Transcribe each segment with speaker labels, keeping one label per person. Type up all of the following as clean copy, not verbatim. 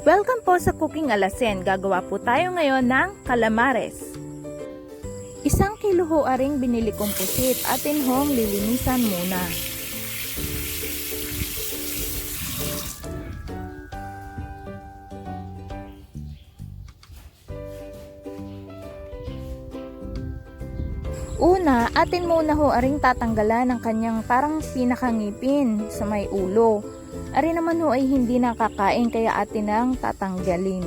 Speaker 1: Welcome po sa Cooking Alasen. Gagawa po tayo ngayon ng calamares. 1 kilo ho aring binili kong pusit. Atin hong lilinisan muna. Una, atin muna ho aring tatanggalan ng kanyang parang pinakangipin sa may ulo. Ari naman ho ay hindi nakakain kaya atin ang tatanggalin.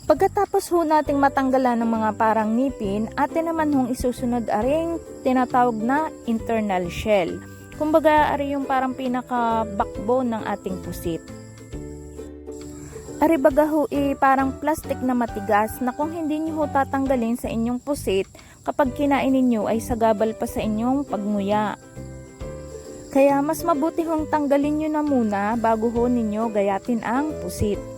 Speaker 1: Pagkatapos ho nating matanggalan ng mga parang ngipin, atin naman hong isusunod aring tinatawag na internal shell. Kumbaga ari yung parang pinaka backbone ng ating pusit. Ari baga ho parang plastic na matigas na kung hindi nyo ho tatanggalin sa inyong pusit, kapag kinain ninyo ay sagabal pa sa inyong pagnguya. Kaya mas mabuti hong tanggalin nyo na muna bago ho ninyo gayatin ang pusit.